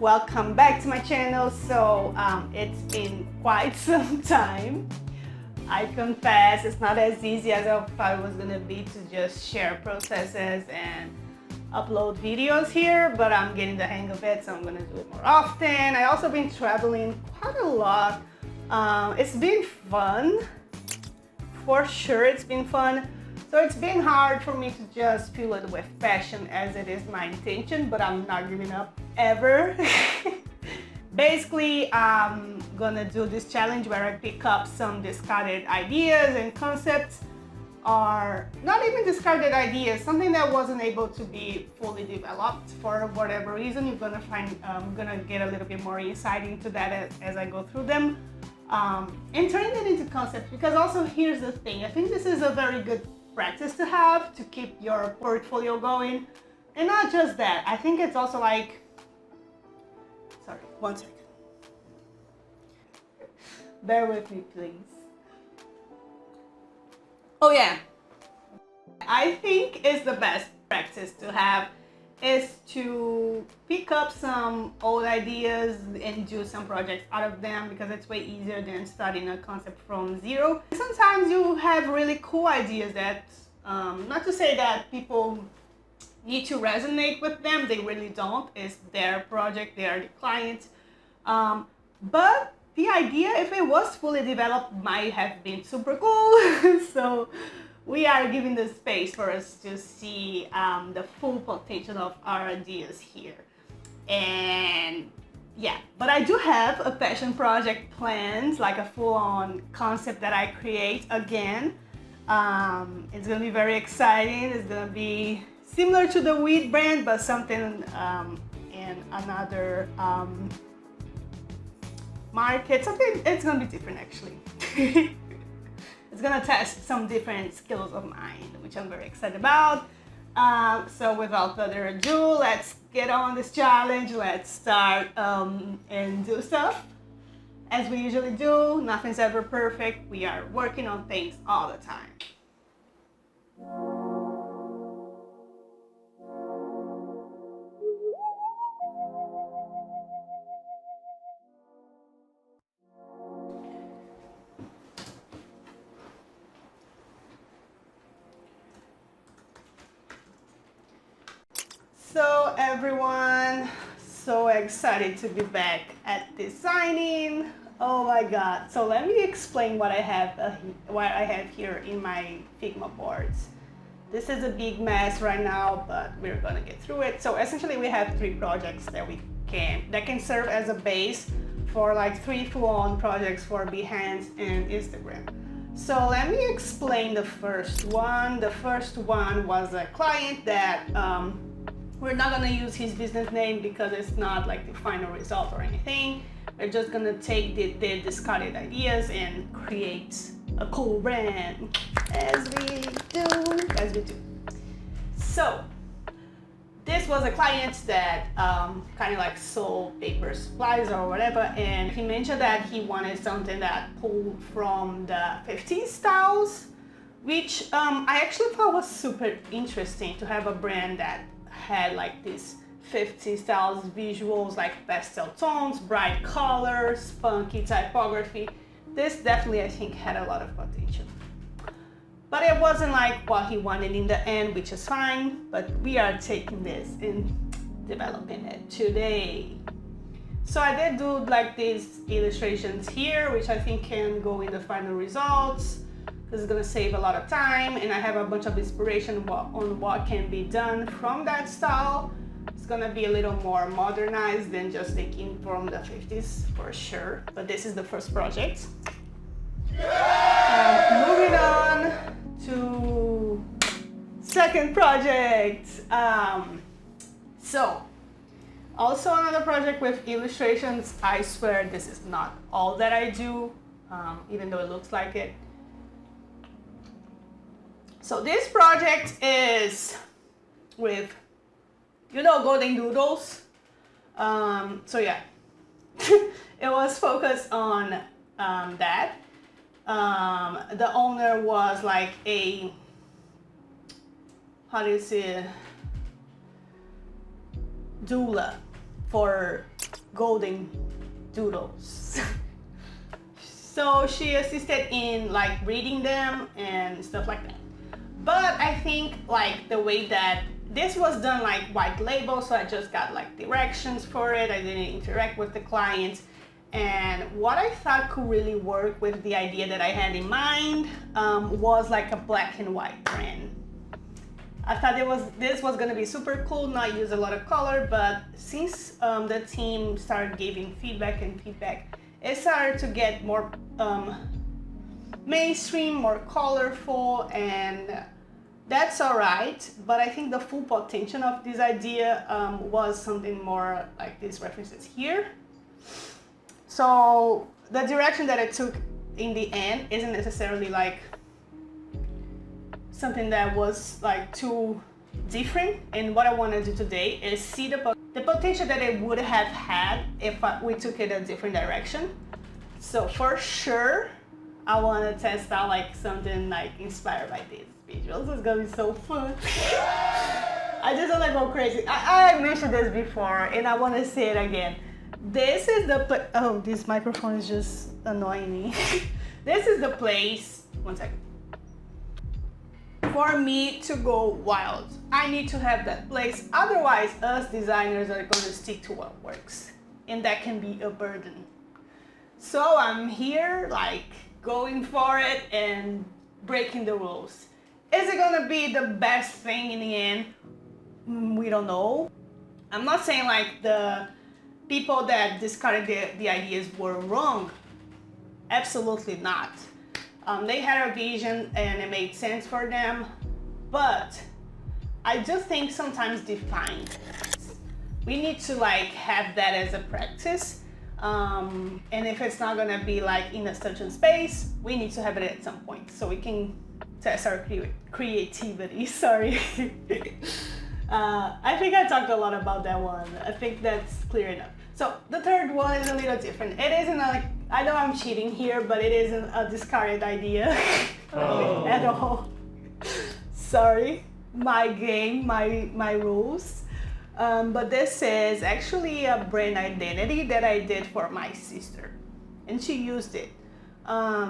welcome back to my channel. So it's been quite some time. I confess it's not as easy as I thought it was gonna be to just share processes and upload videos here, but I'm getting the hang of it, so I'm gonna do it more often. I also been traveling quite a lot. It's been fun, for sure it's been fun. So it's been hard for me to just fuel it with passion as it is my intention, but I'm not giving up ever. Basically, I'm gonna do this challenge where I pick up some discarded ideas and concepts, or not even discarded ideas, something that wasn't able to be fully developed for whatever reason. You're gonna find, I'm gonna get a little bit more insight into that as I go through them, and turning it into concepts. Because also here's the thing, I think this is a very good practice to have to keep your portfolio going. And not just that, I think it's also like, sorry, one second. Bear with me, please. Oh yeah, I think it's the best practice to have is to pick up some old ideas and do some projects out of them, because it's way easier than starting a concept from zero. Sometimes you have really cool ideas that, not to say that people need to resonate with them, they really don't. It's their project, they are the client. But the idea, if it was fully developed, might have been super cool. So we are giving the space for us to see the full potential of our ideas here. And yeah, but I do have a passion project planned, like a full-on concept that I create again. It's gonna be very exciting. It's gonna be similar to the weed brand, but something in another market. Something, it's gonna be different actually. It's gonna test some different skills of mine, which I'm very excited about. So without further ado, let's get on this challenge. Let's start and do stuff. As we usually do, nothing's ever perfect. We are working on things all the time. So everyone, so excited to be back at designing. Oh my god. So let me explain what I have here in my Figma boards. This is a big mess right now, but we're gonna get through it. So essentially we have 3 projects that can serve as a base for like 3 full-on projects for Behance and Instagram. So let me explain the first one. The first one was a client that we're not gonna use his business name because it's not like the final result or anything. We're just gonna take the discarded ideas and create a cool brand, as we do. So this was a client that kind of like sold paper supplies or whatever, and he mentioned that he wanted something that pulled from the 50s styles, which I actually thought was super interesting to have a brand that had like these 50s styles visuals, like pastel tones, bright colors, funky typography. This definitely, I think, had a lot of potential. But it wasn't like what he wanted in the end, which is fine, but we are taking this and developing it today. So I did do like these illustrations here, which I think can go in the final results, because it's gonna save a lot of time, and I have a bunch of inspiration on what can be done from that style. It's gonna be a little more modernized than just taking from the 50s for sure, but this is the first project. Moving on to second project. So also another project with illustrations. I swear this is not all that I do, even though it looks like it. So this project is with, you know, golden doodles. So yeah, it was focused on that. The owner was like a, how do you say it, doula for golden doodles. So she assisted in like reading them and stuff like that. But I think like the way that this was done like white label, so I just got like directions for it. I didn't interact with the client. And what I thought could really work with the idea that I had in mind was like a black and white brand. I thought this was gonna be super cool, not use a lot of color, but since the team started giving feedback, it started to get more mainstream, more colorful, and that's all right. But I think the full potential of this idea was something more like these references here. So the direction that I took in the end isn't necessarily like something that was like too different. And what I want to do today is see the potential that it would have had if we took it a different direction. So for sure, I want to test out like something like inspired by these visuals. It's gonna be so fun. I just want to go crazy. I mentioned this before and I want to say it again. This is the oh, this microphone is just annoying me. This is the place, one second, for me to go wild. I need to have that place, otherwise us designers are going to stick to what works, and that can be a burden. So I'm here like going for it and breaking the rules. Is it going to be the best thing in the end? We don't know. I'm not saying like the people that discarded the ideas were wrong. Absolutely not. They had a vision and it made sense for them, but I just think sometimes define. We need to like have that as a practice. And if it's not gonna be like in a certain space, we need to have it at some point so we can test our creativity. Sorry. I think I talked a lot about that one. I think that's clear enough. So the third one is a little different. It isn't like, I know I'm cheating here, but it isn't a discarded idea at all. Sorry, my game, my rules. But this is actually a brand identity that I did for my sister, and she used it.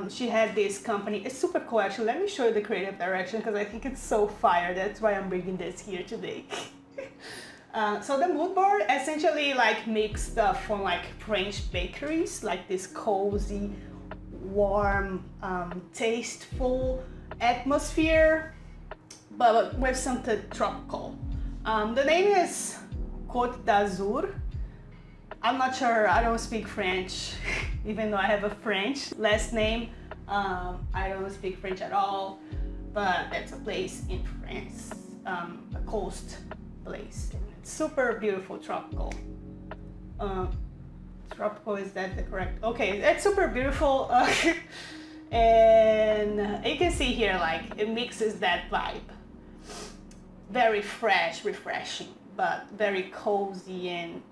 She had this company. It's super cool, actually. Let me show you the creative direction because I think it's so fire. That's why I'm bringing this here today. So the mood board essentially like makes stuff from like French bakeries, like this cozy, warm, tasteful atmosphere, but with something tropical. The name is Côte d'Azur. I'm not sure, I don't speak French, even though I have a French last name. I don't speak French at all, but that's a place in France, a coast place. It's super beautiful, tropical. Tropical, is that the correct? Okay, it's super beautiful. And you can see here, like, it mixes that vibe. Very fresh, refreshing, but very cozy and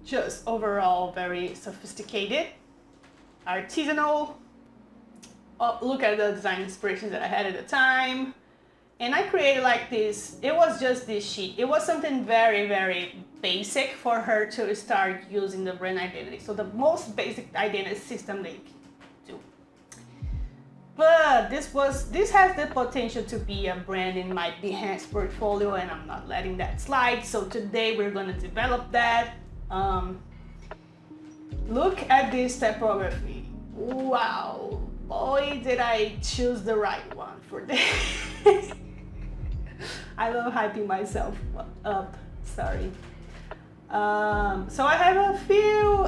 just overall very sophisticated, artisanal. Oh, look at the design inspirations that I had at the time. And I created like this, it was just this sheet. It was something very, very basic for her to start using the brand identity. So the most basic identity system they can do. But this has the potential to be a brand in my Behance portfolio, and I'm not letting that slide. So today we're gonna develop that. Look at this typography. Wow, boy, did I choose the right one for this. I love hyping myself up, sorry. So I have a few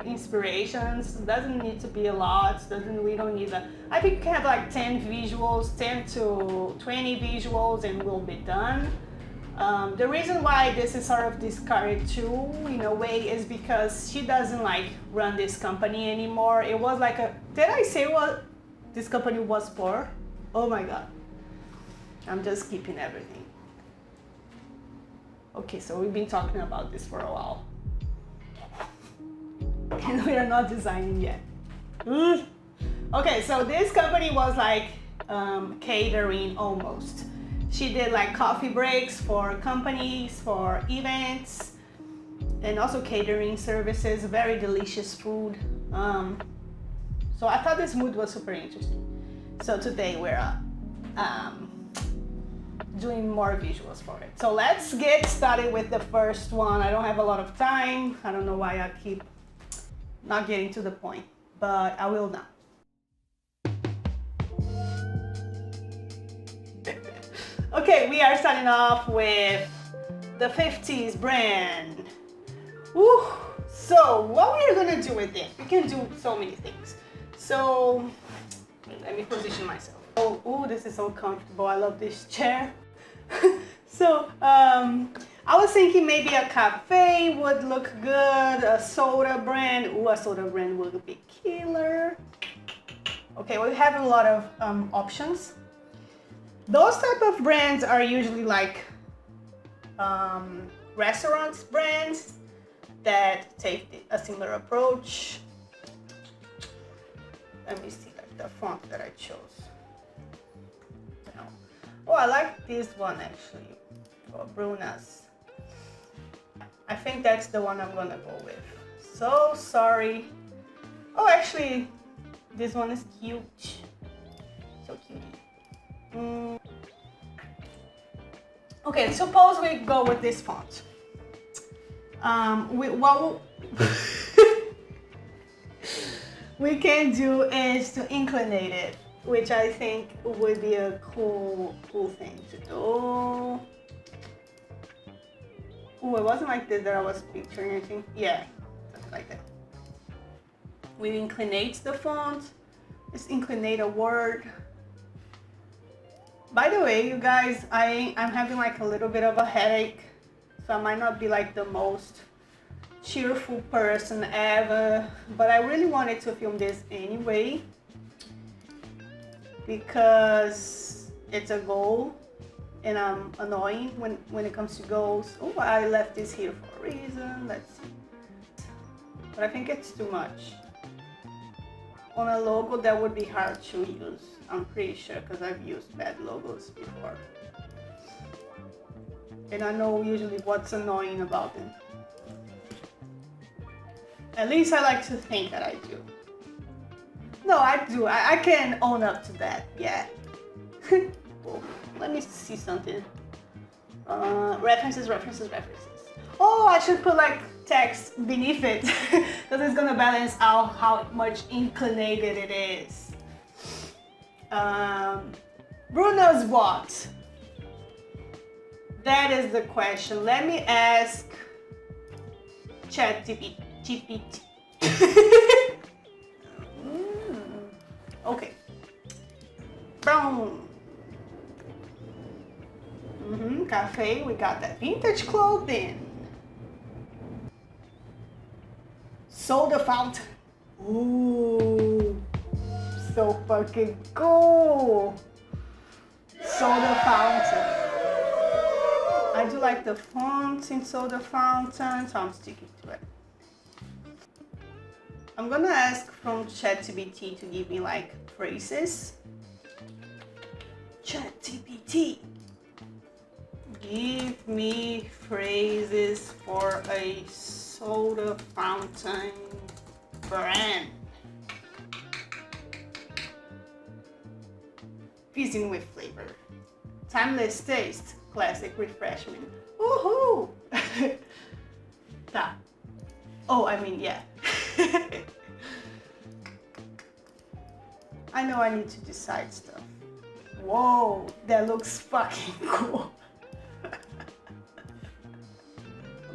inspirations. Doesn't need to be a lot. We don't need that. I think we can have like 10 visuals, 10 to 20 visuals, and we'll be done. The reason why this is sort of discarded too, in a way, is because she doesn't like run this company anymore. It was like did I say what this company was for? Oh my God. I'm just keeping everything. Okay, so we've been talking about this for a while. And we are not designing yet. Okay, so this company was like catering almost. She did like coffee breaks for companies, for events. and also catering services, very delicious food. So I thought this mood was super interesting. So today we're doing more visuals for it. So let's get started with the first one. I don't have a lot of time. I don't know why I keep not getting to the point, but I will now. Okay, we are starting off with the 50s brand. Woo. So what we're gonna do with it, we can do so many things. So let me position myself. Oh, this is so comfortable. I love this chair. So I was thinking maybe a cafe would look good, a soda brand. Ooh, a soda brand would be killer. Okay, we have a lot of options. Those type of brands are usually like restaurants brands that take a similar approach. Let me see, like the font that I chose. Oh, I like this one actually, for Bruna's. I think that's the one I'm gonna go with. So sorry. Oh, actually, this one is cute. So cutie. Okay, suppose we go with this font. What we can do is to inclinate it, which I think would be a cool thing to do. Oh, it wasn't like this that I was picturing, I think. Yeah, something like that. We inclinate the font. Let's inclinate a word. By the way, you guys, I'm having like a little bit of a headache, so I might not be like the most cheerful person ever, but I really wanted to film this anyway because it's a goal and I'm annoying when it comes to goals. Oh, I left this here for a reason. Let's see. But I think it's too much. On a logo that would be hard to use, I'm pretty sure, because I've used bad logos before. And I know usually what's annoying about them. At least I like to think that I do. No, I do. I can own up to that, yeah. Oh, let me see something. References. Oh, I should put like text beneath it because it's gonna balance out how much inclinated it is. Bruno's what? That is the question. Let me ask ChatGPT. Okay. Brown. Cafe, we got that vintage clothing. Soda fountain. Ooh, so fucking cool. Soda fountain. I do like the fonts in soda fountain, so I'm sticking to it. I'm gonna ask from ChatGPT to give me like phrases. ChatGPT, give me phrases for a soda fountain brand. Fizzing with flavor. Timeless taste. Classic refreshment. Woohoo! Tá. Oh, I mean, yeah. I know I need to decide stuff. Whoa, that looks fucking cool.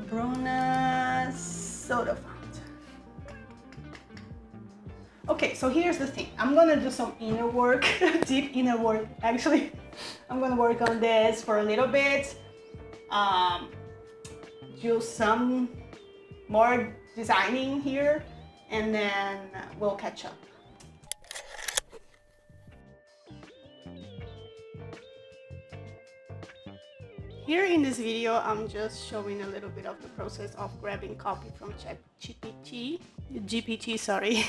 Bruna's soda fountain. Okay, so here's the thing. I'm gonna do some inner work, deep inner work. Actually, I'm gonna work on this for a little bit. Do some more designing here, and then we'll catch up. Here in this video, I'm just showing a little bit of the process of grabbing copy from GPT, sorry.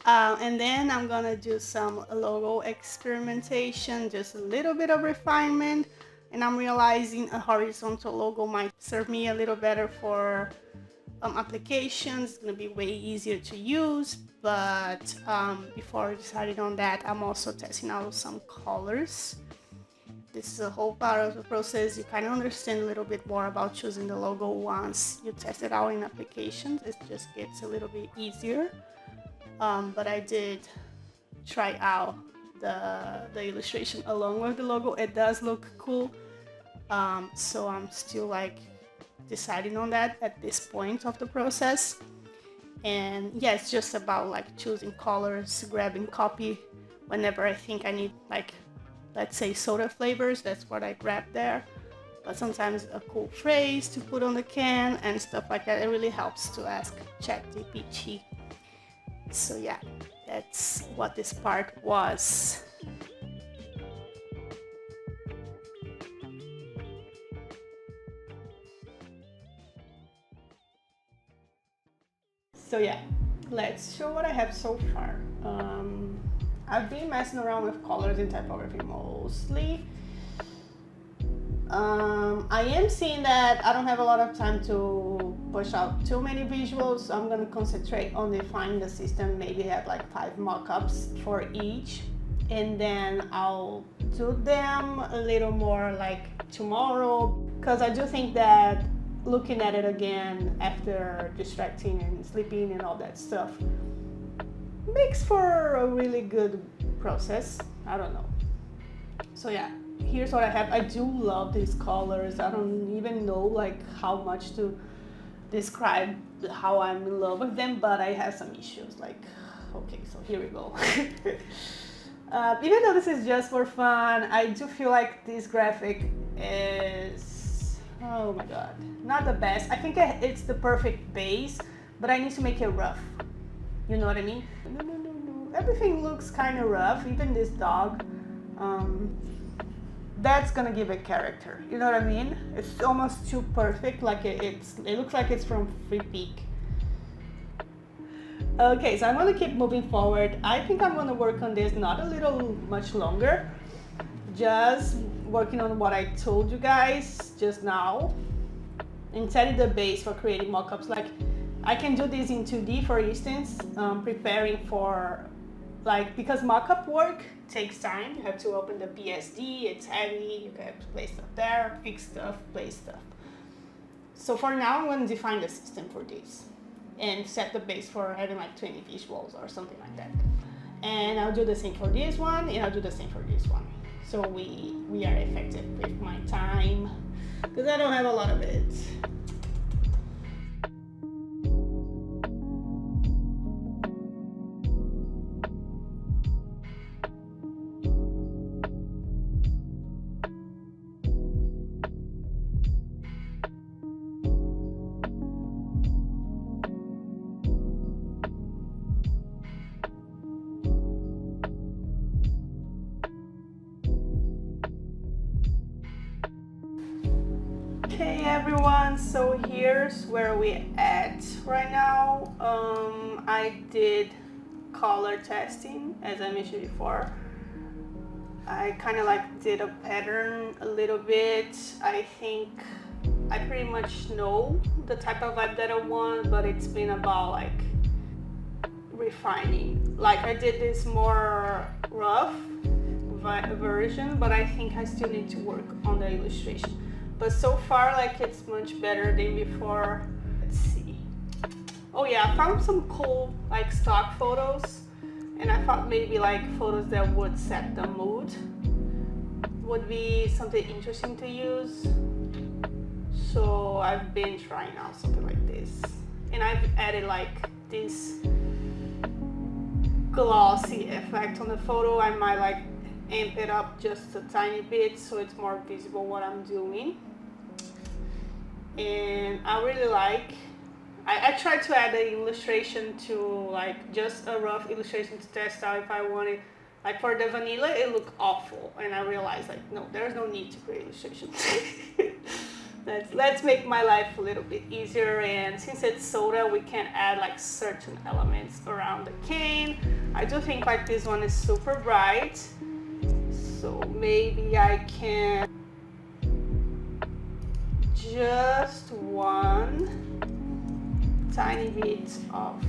And then I'm gonna do some logo experimentation, just a little bit of refinement. And I'm realizing a horizontal logo might serve me a little better for applications. It's gonna be way easier to use. But before deciding on that, I'm also testing out some colors. This is a whole part of the process. You kind of understand a little bit more about choosing the logo once you test it out in applications. It just gets a little bit easier. But I did try out the illustration along with the logo. It does look cool. So I'm still like deciding on that at this point of the process. And yeah, it's just about like choosing colors, grabbing copy whenever I think I need, like, let's say soda flavors. That's what I grab there. But sometimes a cool phrase to put on the can and stuff like that. It really helps to ask ChatGPT. So yeah, that's what this part was. So yeah, let's show what I have so far. I've been messing around with colors in typography mostly. I am seeing that I don't have a lot of time to push out too many visuals. So I'm gonna concentrate on defining the system, maybe have like 5 mockups for each, and then I'll do them a little more like tomorrow, because I do think that looking at it again after distracting and sleeping and all that stuff makes for a really good process. I don't know. So yeah, here's what I have. I do love these colors. I don't even know like how much to describe how I'm in love with them, but I have some issues. Like, okay, so here we go. Even though this is just for fun, I do feel like this graphic is, oh my god, not the best. I think it's the perfect base, but I need to make it rough. You know what I mean? No. Everything looks kind of rough, even this dog. That's gonna give it character. You know what I mean? It's almost too perfect. Like it looks like it's from Free Peak. Okay, so I'm gonna keep moving forward. I think I'm gonna work on this not a little much longer. Just working on what I told you guys just now and setting the base for creating mockups. Like I can do this in 2D, for instance, preparing for, like, because mockup work takes time. You have to open the BSD, it's heavy, you have to place stuff there, fix stuff, place stuff. So for now, I'm going to define the system for this and set the base for having like 20 visuals or something like that. And I'll do the same for this one, and I'll do the same for this one. So we are effective with my time, because I don't have a lot of it. Okay everyone, so here's where we're at right now. I did color testing, as I mentioned before. I kind of like did a pattern a little bit. I think I pretty much know the type of vibe that I want, but it's been about like refining. Like I did this more rough version, but I think I still need to work on the illustration. But so far, like, it's much better than before. Let's see. Oh yeah, I found some cool like stock photos, and I thought maybe like photos that would set the mood would be something interesting to use. So I've been trying out something like this, and I've added like this glossy effect on the photo. I might like amp it up just a tiny bit so it's more visible what I'm doing. And I really like, I tried to add an illustration to like just a rough illustration to test out if I wanted. Like for the vanilla, it looked awful, and I realized like, no, there's no need to create illustrations. Let's make my life a little bit easier, and since it's soda, we can add like certain elements around the cane. I do think like this one is super bright, so maybe I can just one tiny bit of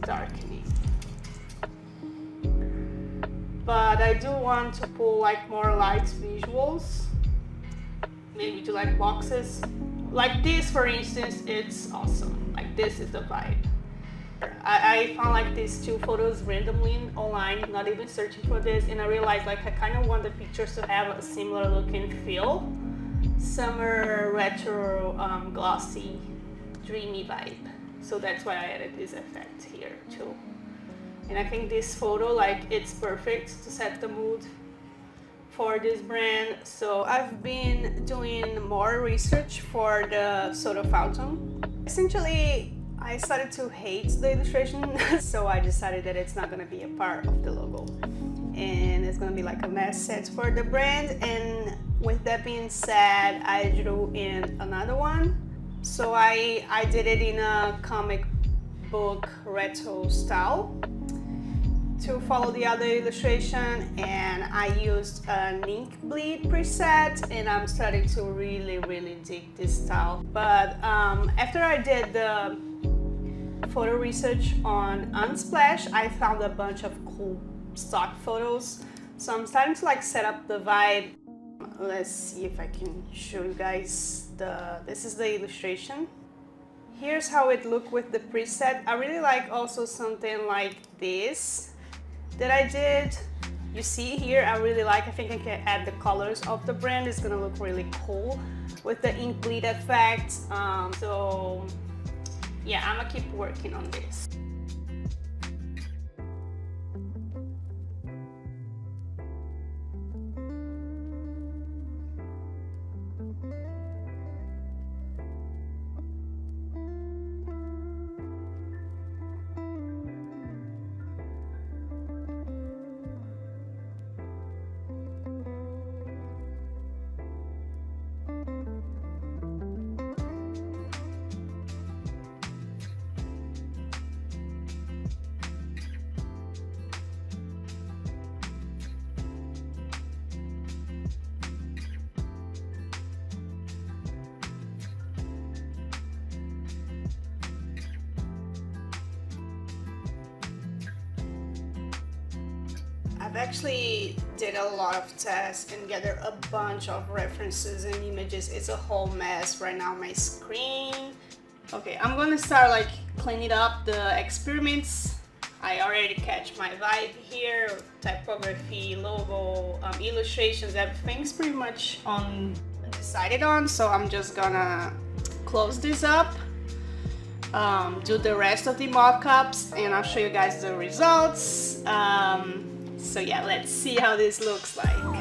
darkening. But I do want to pull like more light visuals, maybe do like boxes. Like this, for instance, it's awesome. Like this is the vibe. I found like these two photos randomly online, not even searching for this, and I realized like I kind of want the pictures to have a similar look and feel. Summer, retro, glossy, dreamy vibe. So that's why I added this effect here too. And I think this photo, like, it's perfect to set the mood for this brand. So I've been doing more research for the soda fountain. Essentially, I started to hate the illustration, so I decided that it's not gonna be a part of the logo. And it's gonna be like a mess set for the brand. And with that being said, I drew in another one. So I did it in a comic book retro style to follow the other illustration, and I used an ink bleed preset, and I'm starting to really dig this style. But after I did the photo research on Unsplash, I found a bunch of cool stock photos. So I'm starting to like set up the vibe. Let's see if I can show you guys this is the illustration. Here's how it looked with the preset. I really like also something like this that I did. You see here, I really like, I think I can add the colors of the brand. It's gonna look really cool with the ink bleed effect. So yeah, I'm gonna keep working on this. I've actually did a lot of tests and gathered a bunch of references and images. It's a whole mess right now on my screen. Okay, I'm gonna start like cleaning up the experiments. I already catch my vibe here, typography, logo, illustrations, everything's pretty much decided on. So I'm just gonna close this up, do the rest of the mock-ups, and I'll show you guys the results. So yeah, let's see how this looks like.